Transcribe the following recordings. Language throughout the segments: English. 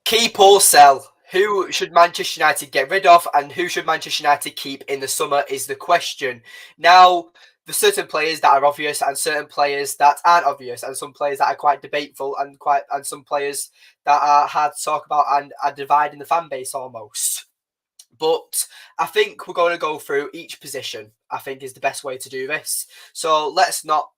Keep or sell? Who should Manchester United get rid of and who should Manchester United keep in the summer is the question. Now, there's certain players that are obvious and certain players that aren't obvious, and some players that are quite debateful and some players that are hard to talk about and are dividing the fan base almost. But I think we're going to go through each position, I think is the best way to do this. So let's not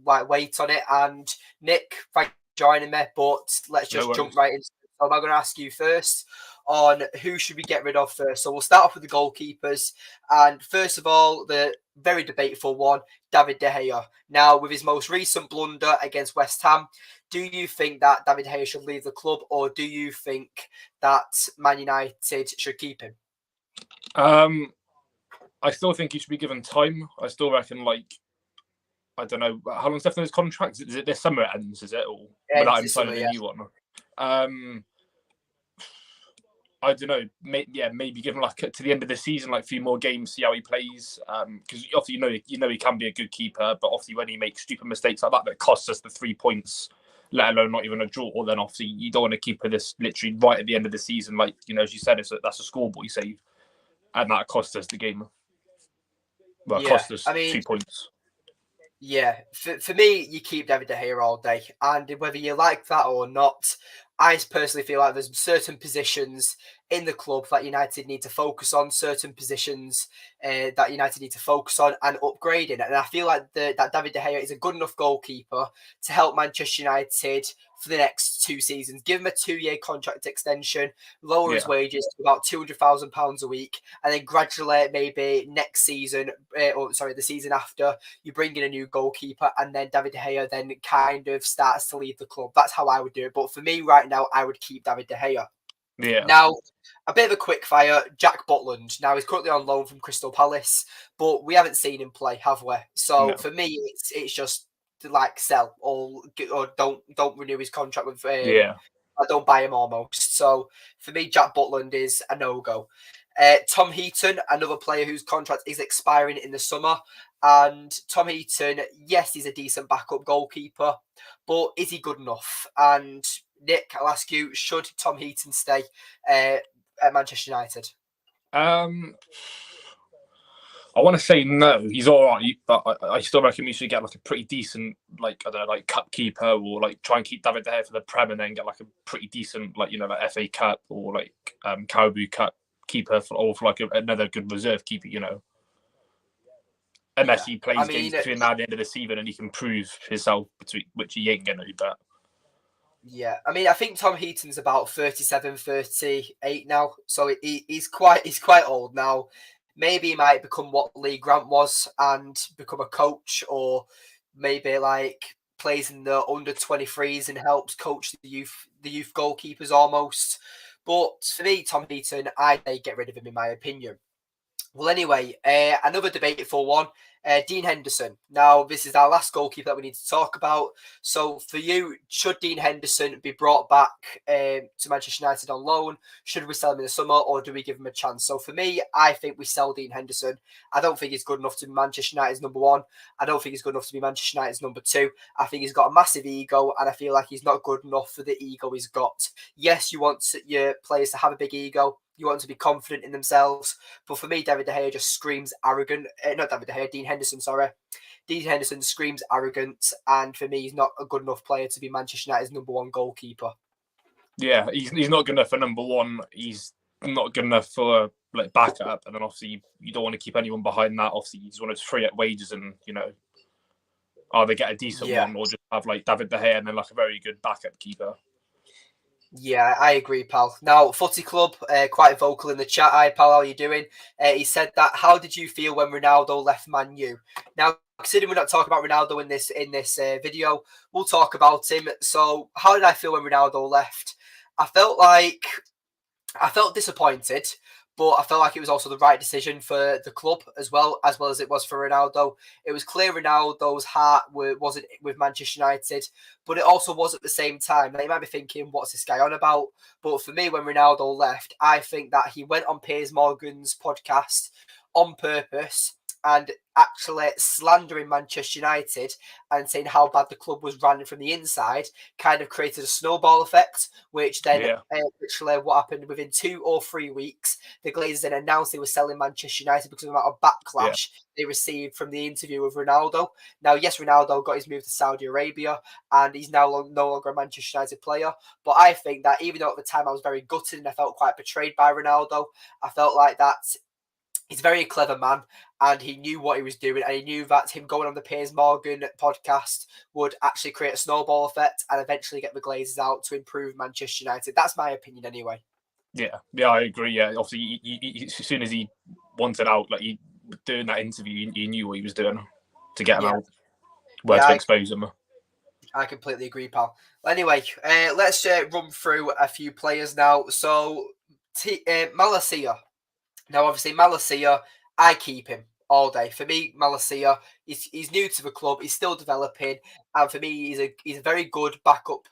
wait on it. And Nick, thank you for joining me, but let's just jump right into it. So I'm going to ask you first on who should we get rid of first. So we'll start off with the goalkeepers. And first of all, the very debatable one, David De Gea. Now, with his most recent blunder against West Ham, do you think that David De Gea should leave the club, or do you think that Man United should keep him? I still think he should be given time. I still reckon, I don't know, how long's left in his contract? Is it this summer it ends, is it? Or without him signing a new one? I don't know. Maybe give him to the end of the season, a few more games, see how he plays. Because obviously you know he can be a good keeper, but obviously when he makes stupid mistakes like that costs us the 3 points, let alone not even a draw. Then obviously you don't want to keep this literally right at the end of the season, as you said, that's a scoreboard save, and that cost us the game. Well, it cost us 2 points. Yeah, for me, you keep David De Gea all day, and whether you like that or not, I personally feel like there's certain positions in the club that United need to focus on, certain positions that United need to focus on and upgrading. And I feel like that David De Gea is a good enough goalkeeper to help Manchester United for the next 2 seasons. Give him a 2-year contract extension, lower his wages to about £200,000 a week, and then gradually, maybe next season, the season after, you bring in a new goalkeeper, and then David De Gea then kind of starts to leave the club. That's how I would do it. But for me right now, I would keep David De Gea. Yeah. Now, a bit of a quick fire, Jack Butland. Now, he's currently on loan from Crystal Palace, but we haven't seen him play, have we? So for me, it's just sell or don't renew his contract with. I don't buy him almost. So for me, Jack Butland is a no-go. Tom Heaton, another player whose contract is expiring in the summer. And Tom Heaton, yes, he's a decent backup goalkeeper, but is he good enough? And Nick, I'll ask you, should Tom Heaton stay at Manchester United? I want to say no. He's all right, but I still reckon we should get a pretty decent, cup keeper, or try and keep David De Gea for the Prem, and then get a pretty decent, FA Cup or Carabao Cup keeper for another good reserve keeper, Unless he plays games between now and the end of the season and he can prove himself, which he ain't going to do that. Yeah, I think Tom Heaton's about 37, 38 now, so he's quite old now. Maybe he might become what Lee Grant was and become a coach, or maybe plays in the under 23s and helps coach the youth goalkeepers almost. But for me, Tom Heaton, I'd get rid of him in my opinion. Well, anyway, another debatable one, Dean Henderson. Now, this is our last goalkeeper that we need to talk about. So, for you, should Dean Henderson be brought back to Manchester United on loan? Should we sell him in the summer, or do we give him a chance? So, for me, I think we sell Dean Henderson. I don't think he's good enough to be Manchester United's number 1. I don't think he's good enough to be Manchester United's number 2. I think he's got a massive ego, and I feel like he's not good enough for the ego he's got. Yes, you want your players to have a big ego. You want to be confident in themselves. But for me, David De Gea just screams arrogant. Not David De Gea, Dean Henderson, sorry. Dean Henderson screams arrogant. And for me, he's not a good enough player to be Manchester United's number 1 goalkeeper. Yeah, he's not good enough for number 1. He's not good enough for backup. And then obviously, you don't want to keep anyone behind that. Obviously, you just want to free up wages and, either get a decent one or just have David De Gea and then a very good backup keeper. Yeah, I agree, pal. Now, Footy Club, quite vocal in the chat. Hi, pal, how are you doing? He said that, how did you feel when Ronaldo left Man U? Now, considering we're not talking about Ronaldo in this video, we'll talk about him. So, how did I feel when Ronaldo left? I felt disappointed, but I felt like it was also the right decision for the club as well as it was for Ronaldo. It was clear Ronaldo's heart wasn't with Manchester United, but it also was at the same time. Now, you might be thinking, what's this guy on about? But for me, when Ronaldo left, I think that he went on Piers Morgan's podcast on purpose and actually slandering Manchester United and saying how bad the club was run from the inside kind of created a snowball effect, which then literally what happened within 2 or 3 weeks, the Glazers then announced they were selling Manchester United because of the amount of backlash they received from the interview with Ronaldo. Now, yes, Ronaldo got his move to Saudi Arabia and he's now no longer a Manchester United player, but I think that even though at the time I was very gutted and I felt quite betrayed by Ronaldo, I felt like that he's a very clever man and he knew what he was doing, and he knew that him going on the Piers Morgan podcast would actually create a snowball effect and eventually get the Glazers out to improve Manchester United. That's my opinion anyway. Yeah, I agree. Yeah, obviously, as soon as he wanted out, like he doing that interview, he knew what he was doing to get him out, to expose him. I completely agree, pal. Anyway, let's run through a few players now. So, Malacia. Now, obviously, Malacia, I keep him all day. For me, Malacia, he's new to the club. He's still developing. And for me, he's a very good backup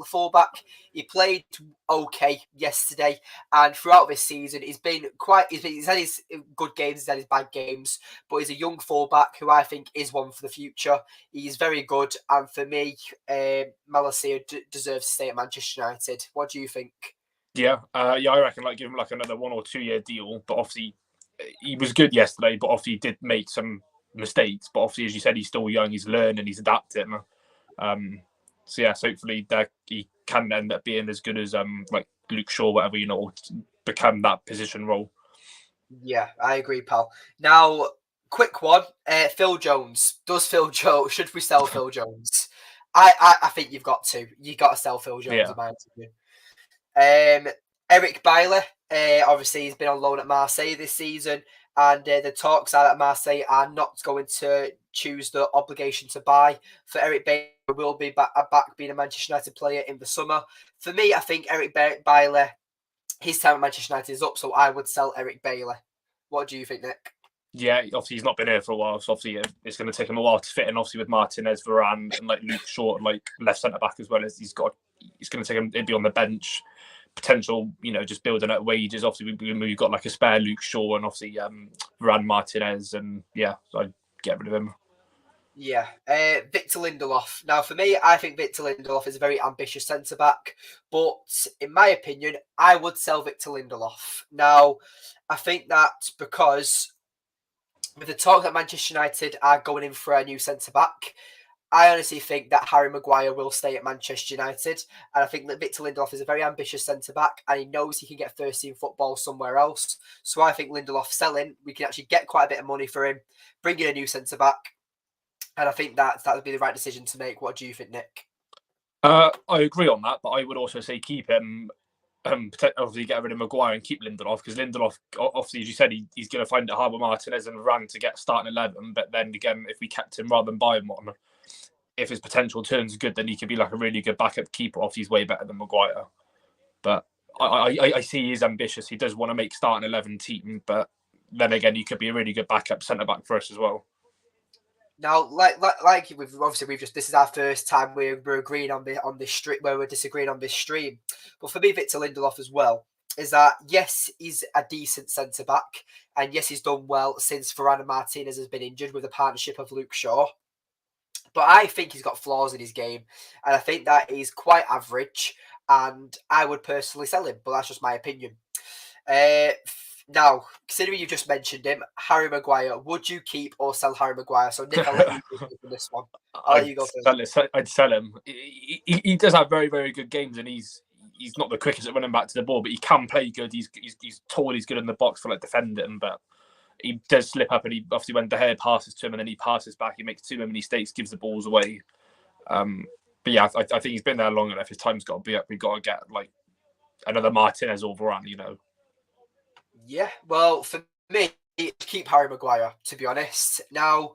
fullback. He played okay yesterday. And throughout this season, he's had his good games, he's had his bad games. But he's a young fullback who I think is one for the future. He's very good. And for me, Malacia deserves to stay at Manchester United. What do you think? Yeah, I reckon give him another 1 or 2 year deal. But obviously, he was good yesterday. But obviously, he did make some mistakes. But obviously, as you said, he's still young. He's learning. He's adapting. So yes, hopefully that he can end up being as good as Luke Shaw, whatever, become that position role. Yeah, I agree, pal. Now, quick one. Phil Jones. Should we sell Phil Jones? I think you've got to. You've got to sell Phil Jones, in my opinion. Eric Bailly, obviously, he's been on loan at Marseille this season, and the talks are that Marseille are not going to choose the obligation to buy. For Eric Bailly, will be back being a Manchester United player in the summer. For me, I think Eric Bailly, his time at Manchester United is up, so I would sell Eric Bailly. What do you think, Nick? Yeah, obviously he's not been here for a while, so obviously it's going to take him a while to fit in. Obviously with Martinez, Varane, and Luke Shaw, left centre back as well as it's going to take him. He'd be on the bench. Potential, just building up wages. Obviously, we've got a spare Luke Shaw and obviously Varane, Martinez, and so I'd get rid of him. Yeah, Victor Lindelof. Now, for me, I think Victor Lindelof is a very ambitious centre-back, but in my opinion, I would sell Victor Lindelof. Now, I think that because with the talk that Manchester United are going in for a new centre-back, I honestly think that Harry Maguire will stay at Manchester United. And I think that Victor Lindelof is a very ambitious centre-back and he knows he can get first-team football somewhere else. So I think Lindelof selling, we can actually get quite a bit of money for him, bring in a new centre-back. And I think that would be the right decision to make. What do you think, Nick? I agree on that, but I would also say keep him. Obviously, get rid of Maguire and keep Lindelof, because Lindelof, obviously, as you said, he's going to find it hard with Martinez and Varane to get starting 11. But then again, if we kept him rather than buy him on, if his potential turns good, then he could be a really good backup keeper. Obviously, he's way better than Maguire. But I see he's ambitious. He does want to make starting 11 team, but then again, he could be a really good backup centre back for us as well. Now, this is our first time we're agreeing on this stream, where we're disagreeing on this stream. But for me, Victor Lindelof as well is that yes, he's a decent centre back, and yes, he's done well since Varane and Martinez has been injured with the partnership of Luke Shaw. But I think he's got flaws in his game, and I think that he's quite average. And I would personally sell him, but that's just my opinion. Now, considering you just mentioned him, Harry Maguire, would you keep or sell Harry Maguire? So, Nick, I'll let you go for this one. I'll let you go first. I'd sell him. He does have very, very good games, and he's not the quickest at running back to the ball, but he can play good. He's tall, he's good in the box for defending, but he does slip up, and he obviously when De Gea passes to him and then he passes back, he makes too many mistakes, gives the balls away. But yeah, I think he's been there long enough. His time's got to be up. We've got to get another Martinez or Varane, Yeah, well, for me, keep Harry Maguire, to be honest. Now,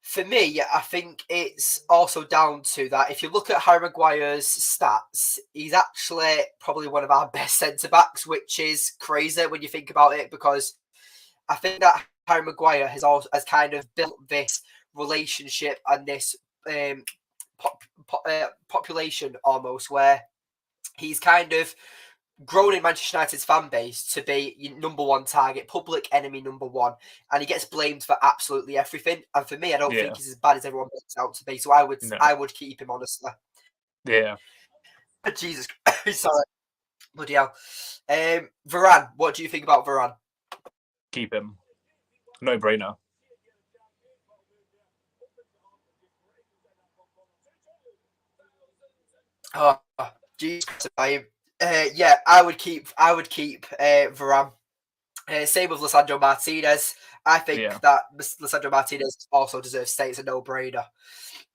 for me, I think it's also down to that if you look at Harry Maguire's stats, he's actually probably one of our best centre-backs, which is crazy when you think about it, because I think that Harry Maguire has kind of built this relationship and this population almost, where he's kind of grown in Manchester United's fan base to be your number one target, public enemy number one, and he gets blamed for absolutely everything. And for me, I don't think he's as bad as everyone makes out to be. So I would keep him, honestly. Yeah. Jesus Christ, sorry. Bloody hell. Varane, what do you think about Varane? Keep him. No brainer. Oh, Jesus Christ. Yeah, I would keep Varane. Same with Lisandro Martinez. I think that Lisandro Martinez also deserves stay. It's a no-brainer.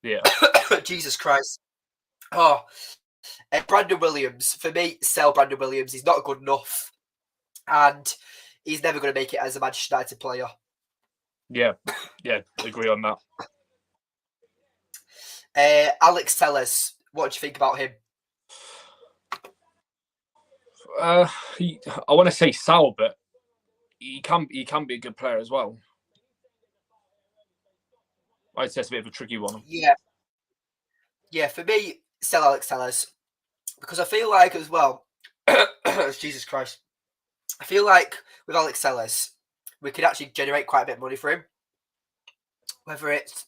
Yeah. Jesus Christ. Oh, Brandon Williams. For me, sell Brandon Williams. He's not good enough. And he's never going to make it as a Manchester United player. Yeah, agree on that. Alex Telles. What do you think about him? I want to say Sal, but he can be a good player as well. I'd say it's a bit of a tricky one. Yeah. For me, sell Alex Telles because I feel like as well. Jesus Christ, I feel like with Alex Telles, we could actually generate quite a bit of money for him, whether it's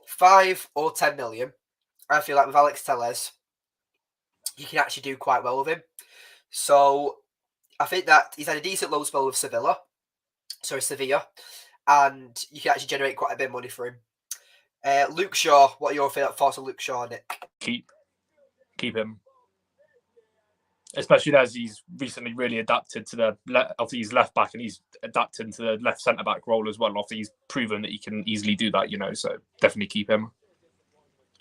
5 or 10 million. I feel like with Alex Telles, you can actually do quite well with him. So I think that he's had a decent loan spell with Sevilla, and you can actually generate quite a bit of money for him. Luke Shaw, what are your thoughts on Luke Shaw, Nick? Keep him, especially as he's recently really adapted to obviously he's left back and he's adapted to the left centre back role as well. Obviously he's proven that he can easily do that, so definitely keep him.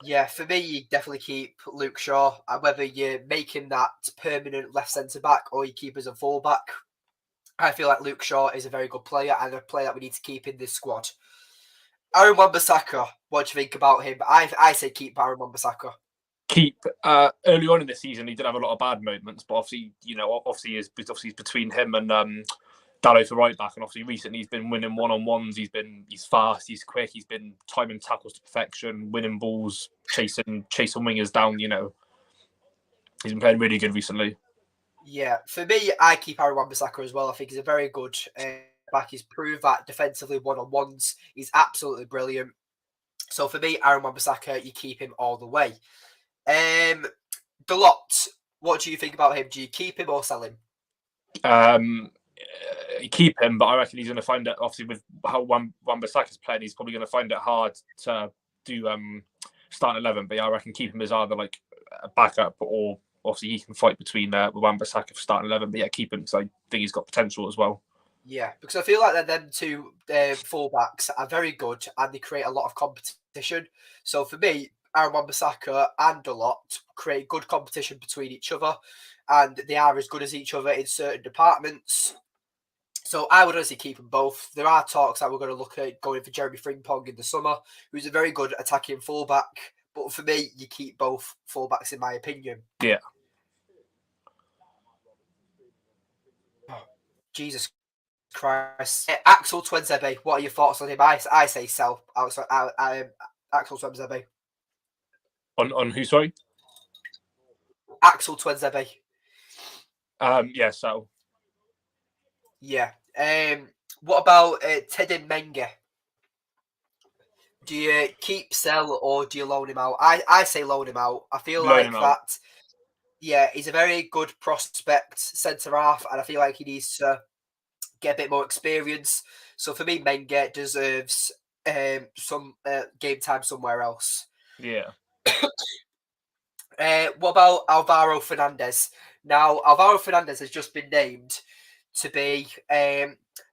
Yeah, for me, you definitely keep Luke Shaw. Whether you make him that permanent left centre back or you keep as a full back, I feel like Luke Shaw is a very good player and a player that we need to keep in this squad. Aaron Wan-Bissaka, what do you think about him? I say keep Aaron Wan-Bissaka. Keep. Early on in the season, he did have a lot of bad moments, but obviously, he's between him and Dalot for right back, and obviously recently he's been winning one-on-ones. He's fast, he's quick, he's been timing tackles to perfection, winning balls, chasing wingers down. He's been playing really good recently. Yeah, for me, I keep Aaron Wan-Bissaka as well. I think he's a very good back. He's proved that defensively one-on-ones, he's absolutely brilliant. So for me, Aaron Wan-Bissaka, you keep him all the way. Dalot, what do you think about him? Do you keep him or sell him? Keep him, but I reckon he's going to find it, obviously with how Wan-Bissaka's playing, he's probably going to find it hard to do start 11. But yeah, I reckon keep him as either like a backup or obviously he can fight between Wan-Bissaka for starting 11. But yeah, keep him because I think he's got potential as well. Yeah, because I feel like that them two fullbacks are very good and they create a lot of competition. So for me, Aaron Wan-Bissaka and Dalot create good competition between each other, and they are as good as each other in certain departments. So I would honestly keep them both. There are talks that we're going to look at going for Jeremy Frimpong in the summer, who's a very good attacking fullback. But for me, you keep both fullbacks, in my opinion. Yeah. Oh, Jesus Christ. Axel Tuanzebe, what are your thoughts on him? I say sell. Axel Tuanzebe. On who, sorry? Axel Tuanzebe. Yeah, sell. Yeah. What about Teddy Menge? Do you keep, sell, or do you loan him out? I say loan him out. I feel like that. Yeah, he's a very good prospect centre half, and I feel like he needs to get a bit more experience. So for me, Menge deserves some game time somewhere else. Yeah. What about Alvaro Fernandez? Now, Alvaro Fernandez has just been named to be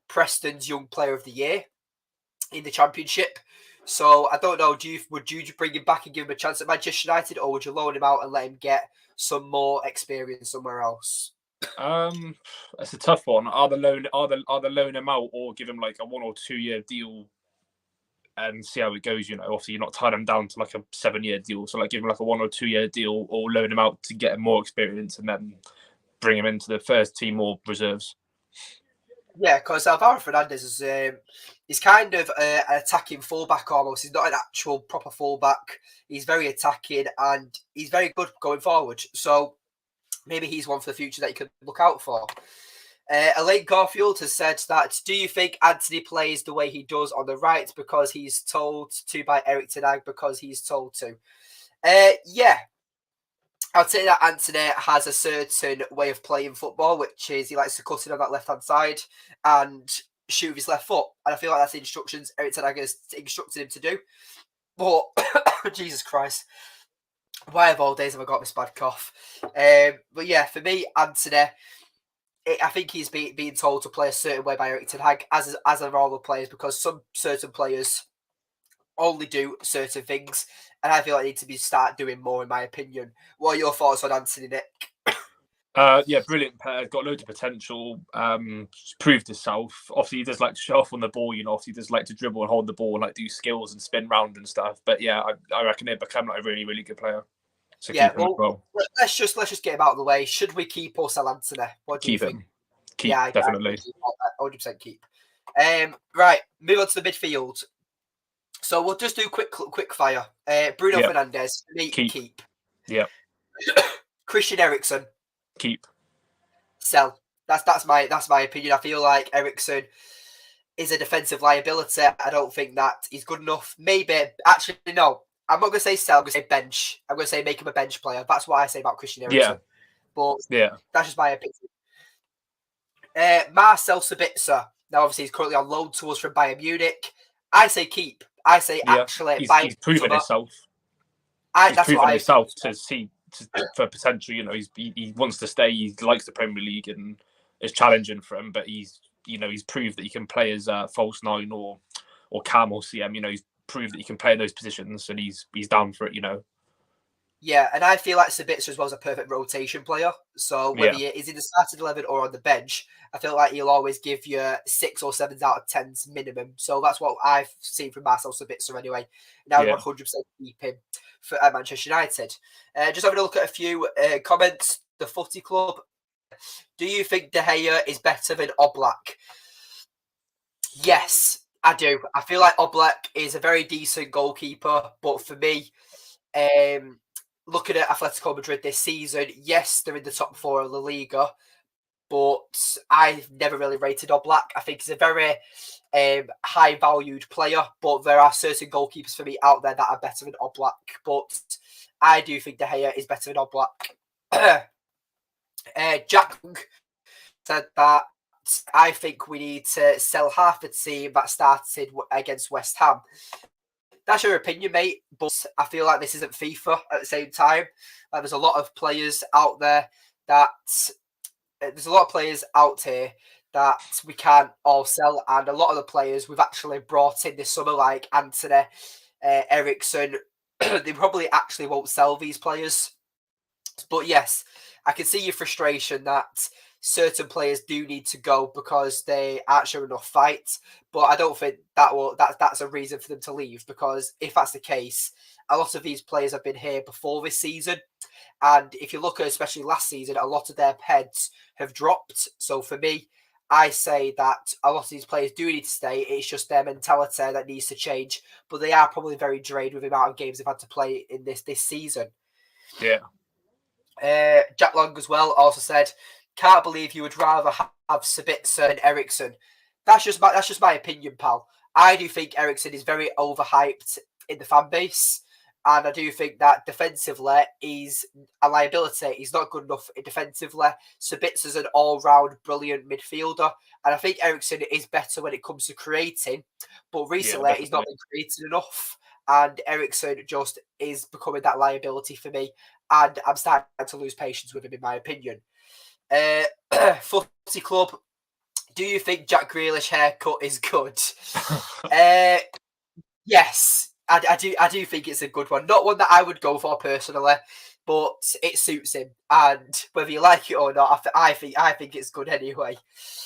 Preston's Young Player of the Year in the Championship. So I don't know. Would you bring him back and give him a chance at Manchester United, or would you loan him out and let him get some more experience somewhere else? That's a tough one. Either loan him out or give him like a 1 or 2 year deal and see how it goes. Obviously you're not tying him down to like a 7-year deal, so like give him like a 1 or 2 year deal, or loan him out to get him more experience and then bring him into the first team or reserves. Yeah, because Alvaro Fernandez is kind of an attacking fullback almost. He's not an actual proper fullback. He's very attacking and he's very good going forward. So maybe he's one for the future that you could look out for. Elaine Garfield has said that, do you think Anthony plays the way he does on the right because he's told to by Eric Ten Hag because he's told to? Yeah, I'd say that Anthony has a certain way of playing football, which is he likes to cut in on that left-hand side and shoot with his left foot. And I feel like that's the instructions Eric Ten Hag has instructed him to do. But, Jesus Christ, why of all days have I got this bad cough? But yeah, for me, Anthony, I think he's being told to play a certain way by Eric Ten Hag, as are all the players, because some certain players only do certain things, and I feel like they need to start doing more, in my opinion. What are your thoughts on Anthony, Nick? Yeah, brilliant player. Got loads of potential. Proved himself. Obviously, he does like to show off on the ball. Obviously, he does like to dribble and hold the ball and like do skills and spin round and stuff. But yeah, I reckon he'll become like a really, really good player. So Yeah, keep him as well. Let's just get him out of the way. Should we keep or sell Anthony? What do you think? Him. Keep, definitely. 100% keep. Right, move on to the midfield. So we'll just do quick fire. Bruno Fernandes, me, keep. Yeah. Christian Eriksen, keep. Sell. That's my opinion. I feel like Eriksen is a defensive liability. I don't think that he's good enough. Maybe, actually, no. I'm not going to say sell, I'm going to say bench. I'm going to say make him a bench player. That's what I say about Christian Eriksen. But that's just my opinion. Marcel Sabitzer. Now, obviously, he's currently on loan to us from Bayern Munich. I say keep. I say actually he's proven himself. He's proven himself for potential. He wants to stay. He likes the Premier League and is challenging for him. But he's proved that he can play as false nine or cam or CM. He's proved that he can play in those positions, and he's down for it. Yeah, and I feel like Sabitzer as well is a perfect rotation player. So whether he is in the starting 11 or on the bench, I feel like he'll always give you 6 or 7 out of 10s minimum. So that's what I've seen from Marcel Sabitzer anyway. And I would 100% keep him for Manchester United. Just having a look at a few comments. The Footy Club. Do you think De Gea is better than Oblak? Yes, I do. I feel like Oblak is a very decent goalkeeper, but for me, looking at Atletico Madrid this season, yes, they're in the top 4 of La Liga, but I've never really rated Oblak. I think he's a very high-valued player, but there are certain goalkeepers for me out there that are better than Oblak. But I do think De Gea is better than Oblak. Jack said that I think we need to sell half the team that started against West Ham. That's your opinion, mate, but I feel like this isn't FIFA at the same time. There's a lot of players out there there's a lot of players out here that we can't all sell, and a lot of the players we've actually brought in this summer, like Anthony, Eriksen, they probably actually won't sell these players. But yes, I can see your frustration that certain players do need to go because they aren't showing enough fight. But I don't think that's a reason for them to leave, because if that's the case, a lot of these players have been here before this season. And if you look at especially last season, a lot of their heads have dropped. So for me, I say that a lot of these players do need to stay. It's just their mentality that needs to change. But they are probably very drained with the amount of games they've had to play in this season. Yeah. Jack Long as well also said, can't believe you would rather have Sabitzer and Eriksen. That's just my opinion, pal. I do think Eriksen is very overhyped in the fan base, and I do think that defensively he's a liability. He's not good enough defensively. Sabitzer's an all-round brilliant midfielder, and I think Eriksen is better when it comes to creating, but recently he's not been creating enough, and Eriksen just is becoming that liability for me, and I'm starting to lose patience with him, in my opinion. Footy Club, do you think Jack Grealish haircut is good? Yes, I do think it's a good one. Not one that I would go for personally, but it suits him, and whether you like it or not, I think it's good anyway.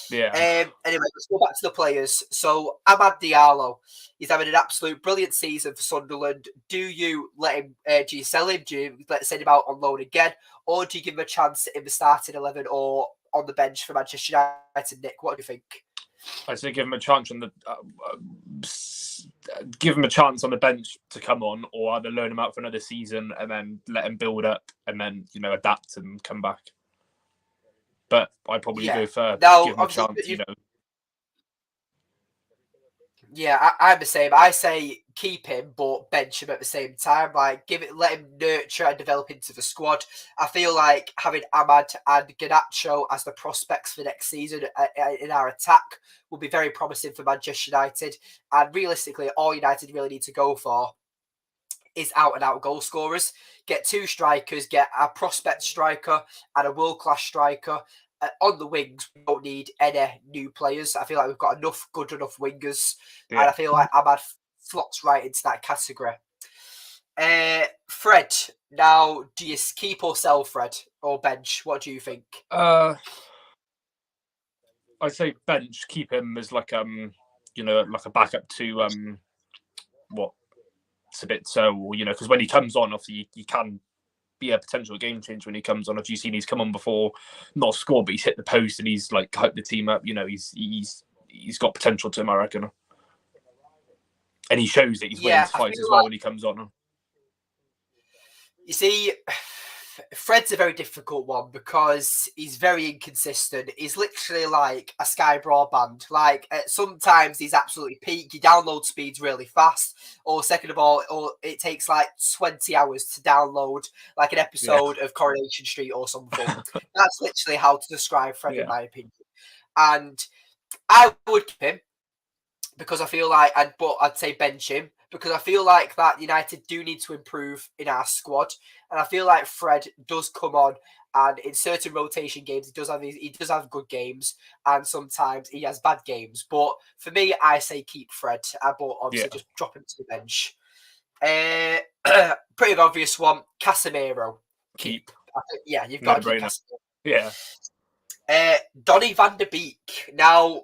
Yeah. Anyway, let's go back to the players. So Amad Diallo, he's having an absolute brilliant season for Sunderland. Do you let him? Do you sell him? Do you send him out on loan again, or do you give him a chance in the starting 11 or on the bench for Manchester United? Nick, what do you think? I say give him a chance on the bench to come on, or either loan him out for another season and then let him build up and then adapt and come back. but I'd probably go for Now, give him a chance, you know. Yeah, I'm the same. I say keep him, but bench him at the same time. Like, let him nurture and develop into the squad. I feel like having Ahmad and Garnacho as the prospects for next season in our attack will be very promising for Manchester United. And realistically, all United really need to go for is out-and-out goal scorers. Get 2 strikers, get a prospect striker and a world-class striker. On the wings, we don't need any new players. I feel like we've got good enough wingers. Yeah. And I feel like Ahmad slots right into that category. Fred, now, do you keep or sell Fred or bench? What do you think? I'd say bench, keep him as like you know, like a backup to what Sabitzer, or you know, because when he comes on, obviously he can be a potential game changer when he comes on. If you've seen he's come on before, not scored, but he's hit the post and he's like hyped the team up. You know, he's got potential to him, I reckon. And he shows that he's willing to fight as well when he comes on. You see, Fred's a very difficult one because he's very inconsistent. He's literally like a Sky broadband. Like sometimes he's absolutely peak. Your download speed's really fast. Or second of all, it takes like 20 hours to download like an episode of Coronation Street or something. That's literally how to describe Fred in my opinion. And I would keep him because I feel like, but I'd say bench him because I feel like that United do need to improve in our squad, and I feel like Fred does come on, and in certain rotation games he does have good games, and sometimes he has bad games. But for me, I say keep Fred, but obviously just drop him to the bench. Pretty obvious one, Casemiro. Keep. You've got to keep Casemiro. Donny van de Beek. Now,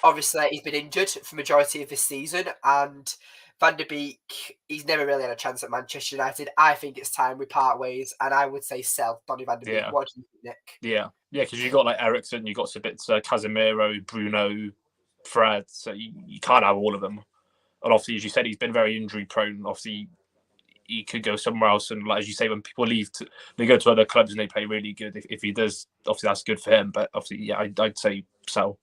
obviously, he's been injured for majority of this season, and Van de Beek, he's never really had a chance at Manchester United. I think it's time we part ways, and I would say sell Donny van de Beek. What do you think, Nick? Yeah, because you've got like Eriksen, you've got Sabitzer, Casemiro, Bruno, Fred, so you can't have all of them. And obviously, as you said, he's been very injury prone. Obviously, he could go somewhere else, and like as you say, when people leave, they go to other clubs and they play really good. If he does, obviously that's good for him. But obviously, I'd say sell.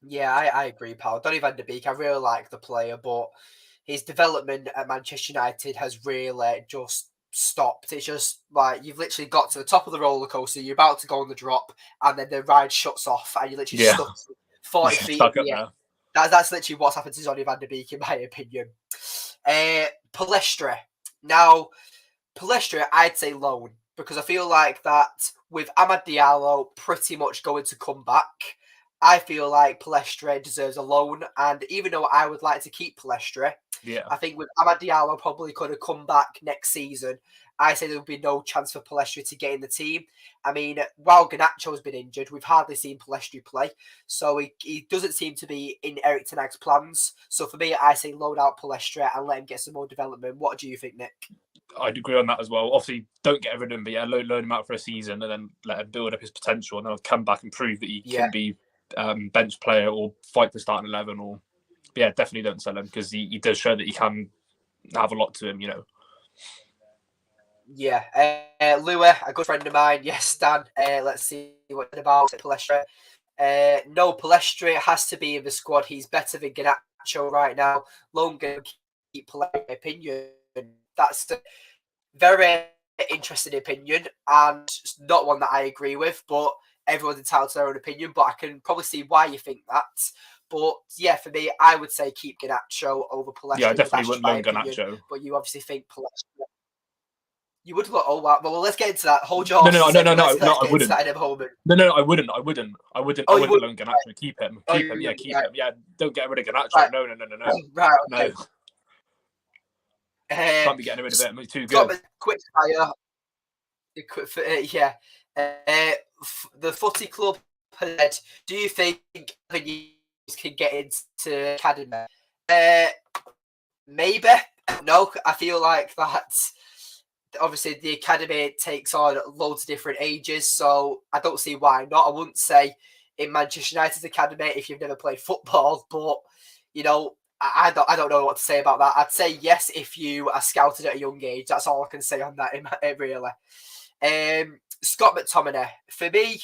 Yeah, I agree, pal. Donny van de Beek, I really like the player, but his development at Manchester United has really just stopped. It's just like you've literally got to the top of the roller coaster, you're about to go on the drop, and then the ride shuts off, and you're literally stuck 40 feet in the air. That's literally what's happened to Donny van de Beek, in my opinion. Palestra. Now, Palestra, I'd say loan, because I feel like that with Amad Diallo pretty much going to come back, I feel like Palestra deserves a loan. And even though I would like to keep Palestra, I think with Amad Diallo probably could have come back next season, I say there would be no chance for Palestra to get in the team. I mean, while Garnacho has been injured, we've hardly seen Palestra play. So he doesn't seem to be in Erik ten Hag's plans. So for me, I say loan out Palestra and let him get some more development. What do you think, Nick? I'd agree on that as well. Obviously, don't get rid of him, but loan him out for a season and then let him build up his potential, and then he'll come back and prove that he can be bench player or fight for starting 11. Or definitely don't sell him because he does show that he can have a lot to him, you know. Lua, a good friend of mine. Yes, Dan. Let's see what about Palestra. No, Palestra has to be in the squad. He's better than Garnacho right now. Loan can keep Palestra, in my opinion. That's a very interesting opinion and not one that I agree with, but everyone's entitled to their own opinion. But I can probably see why you think that. But for me, I would say keep Garnacho over Palestra. Yeah, I definitely wouldn't loan Garnacho. But you obviously think Palestra. You would look. Oh wow! Well, let's get into that. Hold your horses. No, I wouldn't. That in a moment. No, I wouldn't. I wouldn't loan Garnacho. Keep him. Keep him. Keep him. Yeah, don't get rid of Garnacho. Right. No. Right. Okay. No. Can't be getting rid of it. He's too good. Quick fire. The Footy Club head. Do you think you can get into academy? Maybe. No, I feel like that. Obviously, the academy takes on loads of different ages, so I don't see why not. I wouldn't say in Manchester United's academy if you've never played football, but you know, I don't know what to say about that. I'd say yes if you are scouted at a young age. That's all I can say on that. Really, Scott McTominay for me.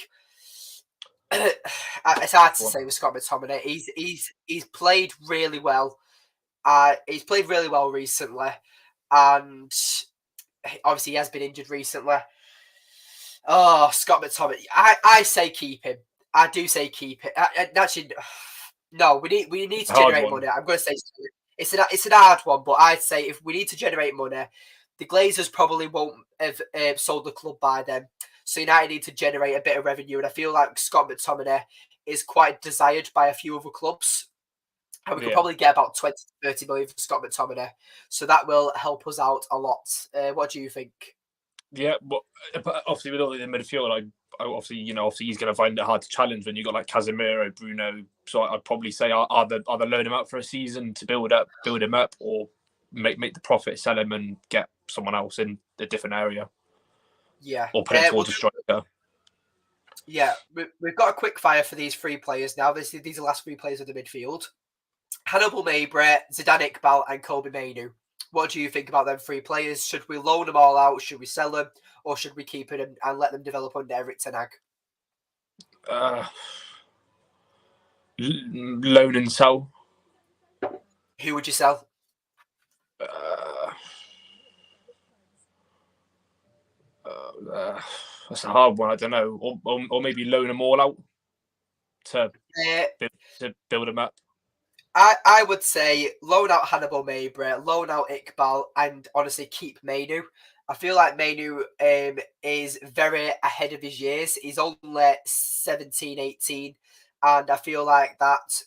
it's hard to say with Scott McTominay. He's played really well. He's played really well recently, and obviously he has been injured recently. Oh, Scott McTominay. I say keep him. I do say keep it. Actually, no. We need to generate money. I'm going to say it's an hard one, but I'd say if we need to generate money, the Glazers probably won't have sold the club by then. So United need to generate a bit of revenue, and I feel like Scott McTominay is quite desired by a few other clubs. And we could probably get about 20 to 30 million for Scott McTominay. So that will help us out a lot. What do you think? Yeah, but obviously with all the midfield, obviously he's going to find it hard to challenge when you got like Casemiro, Bruno. So I'd probably say either loan him out for a season to build him up, or make the profit, sell him, and get someone else in a different area. Yeah, or put it towards a striker. Yeah, we've got a quick fire for these three players now. These are the last three players of the midfield: Hannibal Mejbri, Zidane Iqbal, and Kobbie Mainoo. What do you think about them three players? Should we loan them all out? Should we sell them? Or should we keep them and let them develop under Erik ten Hag? Loan and sell. Who would you sell? That's a hard one. I don't know. Or maybe loan them all out to build them up. I would say loan out Hannibal Mejbri, loan out Iqbal, and honestly keep Mainoo. I feel like Mainoo is very ahead of his years. He's only 17, 18, and I feel like that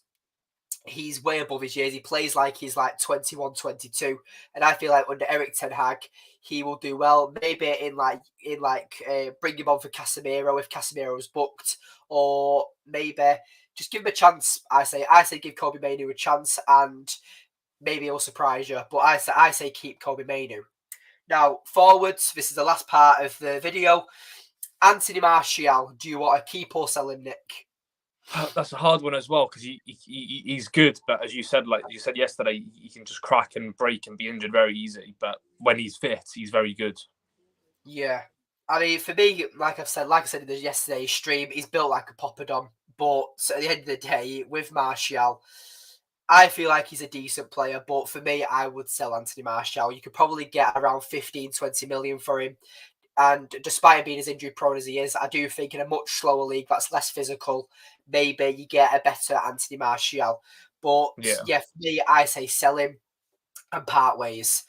he's way above his years. He plays like he's like 21, 22, and I feel like under Erik ten Hag, he will do well. Maybe bring him on for Casemiro if Casemiro's booked, or maybe just give him a chance. I say give Kobbie Mainoo a chance, and maybe he'll surprise you. But I say keep Kobbie Mainoo. Now forwards, this is the last part of the video. Anthony Martial, do you want to keep or sell him, Nick? That's a hard one as well, because he's good, but as you said yesterday, he can just crack and break and be injured very easy. But when he's fit, he's very good. Yeah, I mean, for me, like I said in the yesterday's stream, he's built like a poppadom. But at the end of the day, with Martial, I feel like he's a decent player. But for me, I would sell Anthony Martial. You could probably get around 15, 20 million for him. And despite him being as injury prone as he is, I do think in a much slower league that's less physical, maybe you get a better Anthony Martial. But yeah, for me, I say sell him and part ways.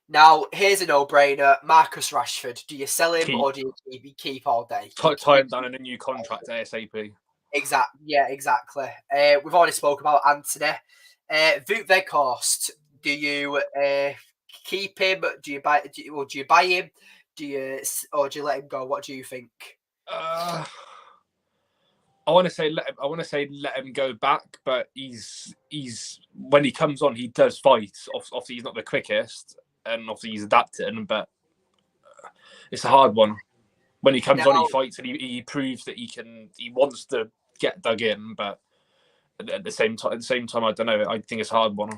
Now, here's a no-brainer. Marcus Rashford. Do you sell him or do you keep all day? Tie him down in a new contract ASAP. Exactly. We've already spoke about Anthony. Wout Weghorst. Do you keep him? Do you buy him? Do you let him go? What do you think? I want to say let him go back, but he's when he comes on, he does fight. Obviously, he's not the quickest, and obviously he's adapting, but it's a hard one. When he comes on, he fights, and he proves that he wants to get dug in, but at the same time, I don't know. I think it's a hard one.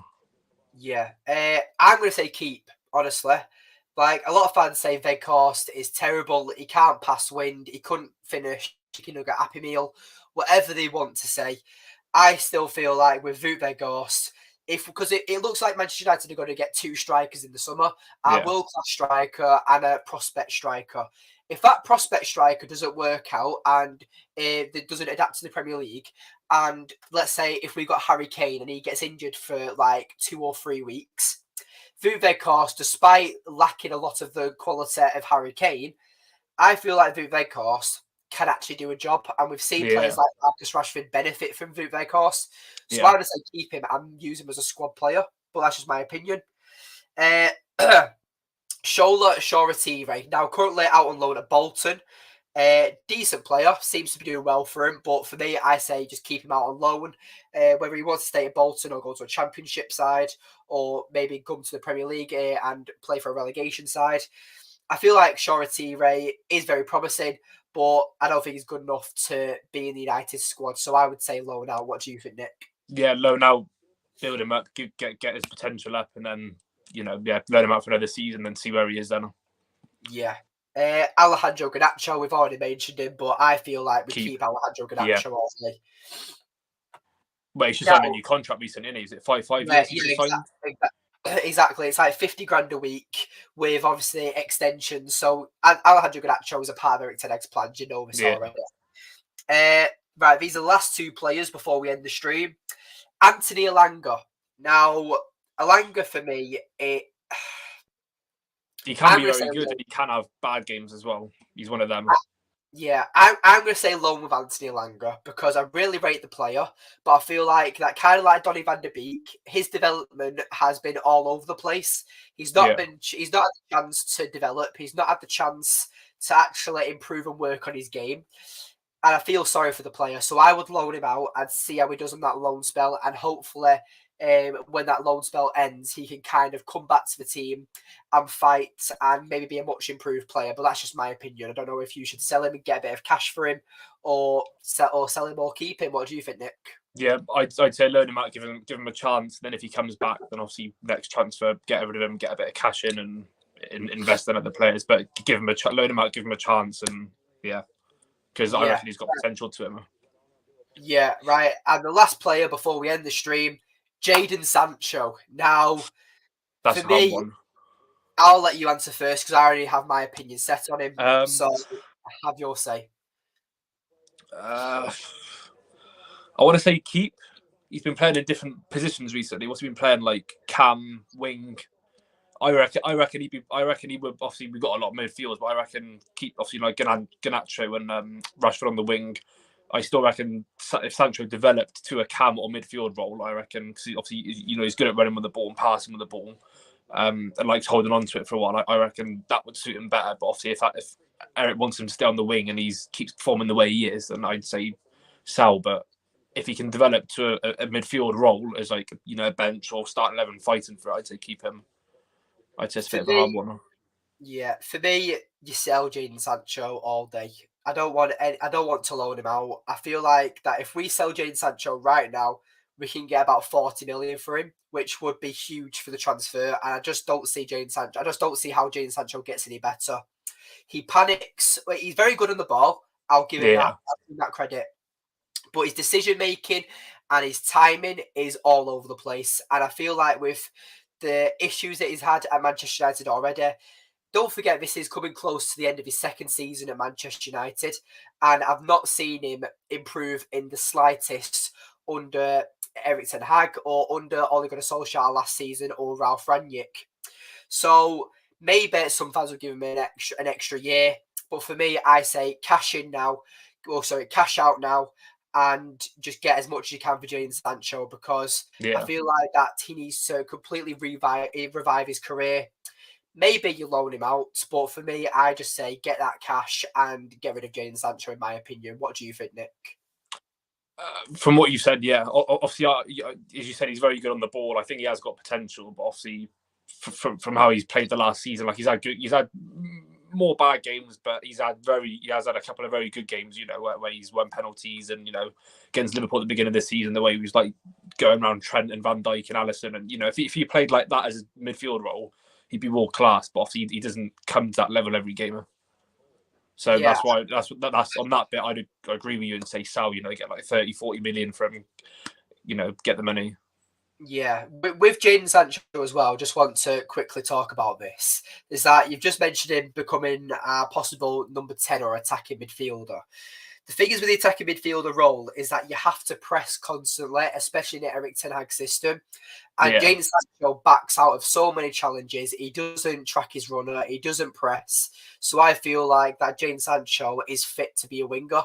Yeah, I'm going to say keep. Honestly, like a lot of fans say, Weghorst is terrible. He can't pass wind. He couldn't finish. He couldn't get Happy Meal. Whatever they want to say, I still feel like with Wout Weghorst, because it looks like Manchester United are going to get two strikers in the summer, a world-class striker and a prospect striker. If that prospect striker doesn't work out and it doesn't adapt to the Premier League, and let's say if we got Harry Kane and he gets injured for like 2 or 3 weeks, Wout Weghorst, despite lacking a lot of the quality of Harry Kane, I feel like Wout Weghorst can actually do a job, and we've seen players like Marcus Rashford benefit from Wout Weghorst. So I would say keep him and use him as a squad player, but that's just my opinion. Shola Shoretire, now currently out on loan at Bolton. Decent player, seems to be doing well for him, but for me, I say just keep him out on loan. Whether he wants to stay at Bolton or go to a Championship side, or maybe come to the Premier League and play for a relegation side. I feel like Shoretire is very promising, but I don't think he's good enough to be in the United squad. So I would say loan out. What do you think, Nick? Yeah, loan out, build him up, get his potential up, and then loan him out for another season and see where he is then. Yeah. Alejandro Garnacho, we've already mentioned him, but I feel like we keep Alejandro Garnacho all day. Well, he's just signed a new contract recently, isn't he? Is it 5 years he's just signed? Exactly. It's like 50 grand a week with obviously extensions. So Alejandro Garnacho is a part of Eric Ten Hag's plan. You know this already. Right, these are the last two players before we end the stream. Anthony Elanga. Now, Elanga for me, he can be very good and he can have bad games as well. He's one of them. I'm going to say loan with Anthony Elanga because I really rate the player, but I feel like that kind of like Donny van der Beek, his development has been all over the place. He's not had the chance to develop. He's not had the chance to actually improve and work on his game. And I feel sorry for the player. So I would loan him out and see how he does on that loan spell. And hopefully when that loan spell ends, he can kind of come back to the team and fight and maybe be a much improved player. But that's just my opinion. I don't know if you should sell him and get a bit of cash for him or sell him or keep him. What do you think, Nick? Yeah, I'd say loan him out, give him a chance. Then if he comes back, then obviously next transfer, get rid of him, get a bit of cash in and invest in other players. But loan him out, give him a chance. And because I reckon he's got potential to him. Yeah, right. And the last player before we end the stream, Jadon Sancho. Now, that's for me, one. I'll let you answer first because I already have my opinion set on him. So have your say. I want to say keep. He's been playing in different positions recently. What's he been playing like cam, wing? I reckon he would. Obviously, we've got a lot of midfielders, but I reckon keep obviously like Garnacho and Rashford on the wing. I still reckon if Sancho developed to a cam or midfield role, I reckon because obviously he's good at running with the ball and passing with the ball, and likes holding on to it for a while. I reckon that would suit him better. But obviously, if Eric wants him to stay on the wing and he keeps performing the way he is, then I'd say sell. But if he can develop to a midfield role as like a bench or start 11 fighting for it, I'd say keep him. I'd say it's a bit of a hard one. Yeah, for me, you sell Jadon Sancho all day. I don't want to loan him out. I feel like that if we sell Jadon Sancho right now, we can get about 40 million for him, which would be huge for the transfer. And I just don't see Jadon Sancho. I just don't see how Jadon Sancho gets any better. He panics. He's very good on the ball. I'll give him that credit. But his decision making and his timing is all over the place. And I feel like with the issues that he's had at Manchester United already, don't forget this is coming close to the end of his second season at Manchester United. And I've not seen him improve in the slightest under Eric Ten Hag or under Ole Gunnar Solskjaer last season or Ralf Rangnick. So maybe some fans will give him an extra year. But for me, I say cash out now and just get as much as you can for Jadon Sancho because I feel like that he needs to completely revive his career. Maybe you loan him out, but for me, I just say get that cash and get rid of Jadon Sancho, in my opinion. What do you think, Nick? From what you said, obviously, as you said, he's very good on the ball. I think he has got potential, but obviously, from how he's played the last season, like he's had more bad games, but he has had a couple of very good games. Where he's won penalties and against Liverpool at the beginning of the season, the way he was like going around Trent and Van Dijk and Alisson, and if he played like that as a midfield role, he'd be world class. But obviously, he doesn't come to that level every game. So that's why that's on that bit. I'd agree with you and say sell. Get like 30-40 million from, get the money. Yeah, with Jadon Sancho as well, just want to quickly talk about this. Is that you've just mentioned him becoming a possible number 10 or attacking midfielder. The thing is with the attacking midfielder role is that you have to press constantly, especially in the Eric Ten Hag system. And Jadon Sancho backs out of so many challenges. He doesn't track his runner. He doesn't press. So I feel like that Jadon Sancho is fit to be a winger.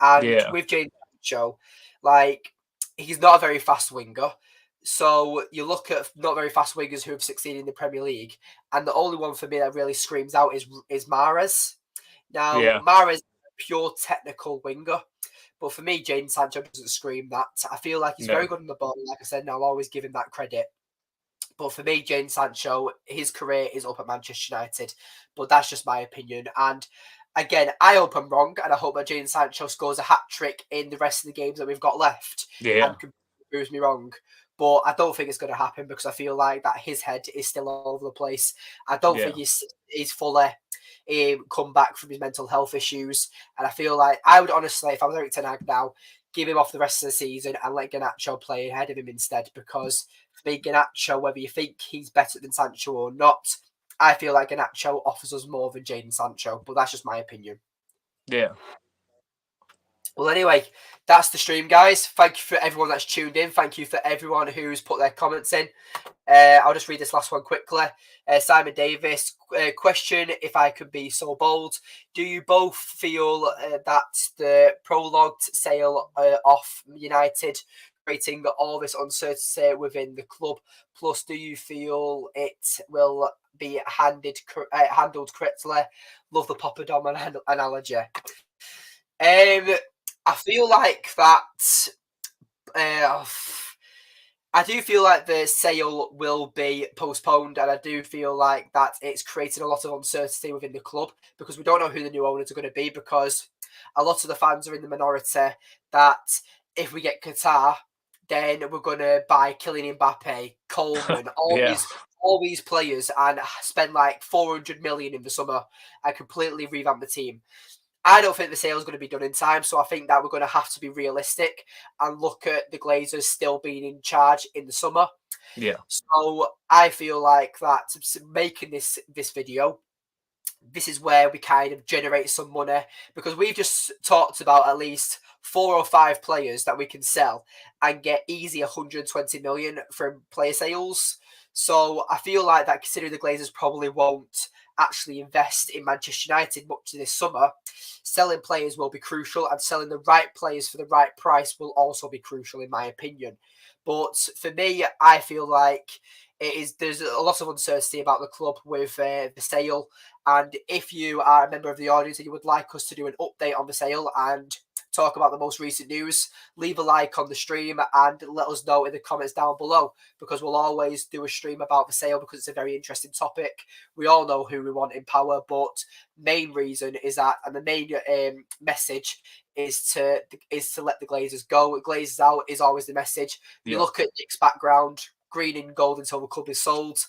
And with Jadon Sancho, like he's not a very fast winger. So you look at not very fast wingers who have succeeded in the Premier League, and the only one for me that really screams out is Mahrez. Now, Mahrez is a pure technical winger, but for me, Jadon Sancho doesn't scream that. I feel like he's very good on the ball. Like I said, and I'll always give him that credit. But for me, Jadon Sancho, his career is up at Manchester United. But that's just my opinion. And again, I hope I'm wrong, and I hope that Jadon Sancho scores a hat-trick in the rest of the games that we've got left. And proves me wrong. But I don't think it's going to happen because I feel like that his head is still all over the place. I don't think he's fully come back from his mental health issues. And I feel like I would honestly, if I was Erik ten Hag now, give him off the rest of the season and let Garnacho play ahead of him instead. Because for me, Garnacho, whether you think he's better than Sancho or not, I feel like Garnacho offers us more than Jadon Sancho. But that's just my opinion. Yeah. Well, anyway, that's the stream, guys. Thank you for everyone that's tuned in. Thank you for everyone who's put their comments in. I'll just read this last one quickly. Simon Davis, question, if I could be so bold. Do you both feel that the prologued sale off United creating all this uncertainty within the club? Plus, do you feel it will be handled correctly? Love the Poppadom analogy. I feel like that... I do feel like the sale will be postponed, and I do feel like that it's created a lot of uncertainty within the club because we don't know who the new owners are going to be, because a lot of the fans are in the minority that if we get Qatar, then we're going to buy Kylian Mbappe, Coleman, all these players and spend like 400 million in the summer and completely revamp the team. I don't think the sale is going to be done in time, so I think that we're going to have to be realistic and look at the Glazers still being in charge in the summer. Yeah. So I feel like that making this video, this is where we kind of generate some money, because we've just talked about at least 4 or 5 players that we can sell and get easy 120 million from player sales. So I feel like that, considering the Glazers probably won't actually invest in Manchester United much this summer, selling players will be crucial, and selling the right players for the right price will also be crucial, in my opinion. But for me, I feel like there's a lot of uncertainty about the club with the sale. And if you are a member of the audience and you would like us to do an update on the sale and talk about the most recent news, leave a like on the stream and let us know in the comments down below, because we'll always do a stream about the sale because it's a very interesting topic. We all know who we want in power, but main reason is that, and the main message is to let the Glazers go. Glazers out is always the message. You look at Nick's background, green and gold until the club is sold.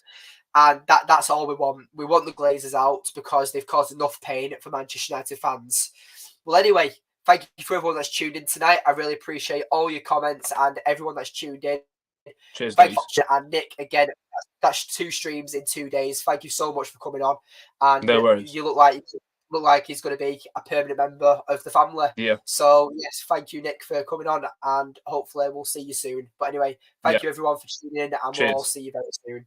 And that's all we want. We want the Glazers out because they've caused enough pain for Manchester United fans. Well, anyway, thank you for everyone that's tuned in tonight. I really appreciate all your comments and everyone that's tuned in. Cheers, thank you, and Nick, again, that's 2 streams in 2 days. Thank you so much for coming on. And no worries. You look like he's going to be a permanent member of the family. Yeah. So, yes, thank you, Nick, for coming on, and hopefully we'll see you soon. But anyway, thank you, everyone, for tuning in, and we'll all see you very soon.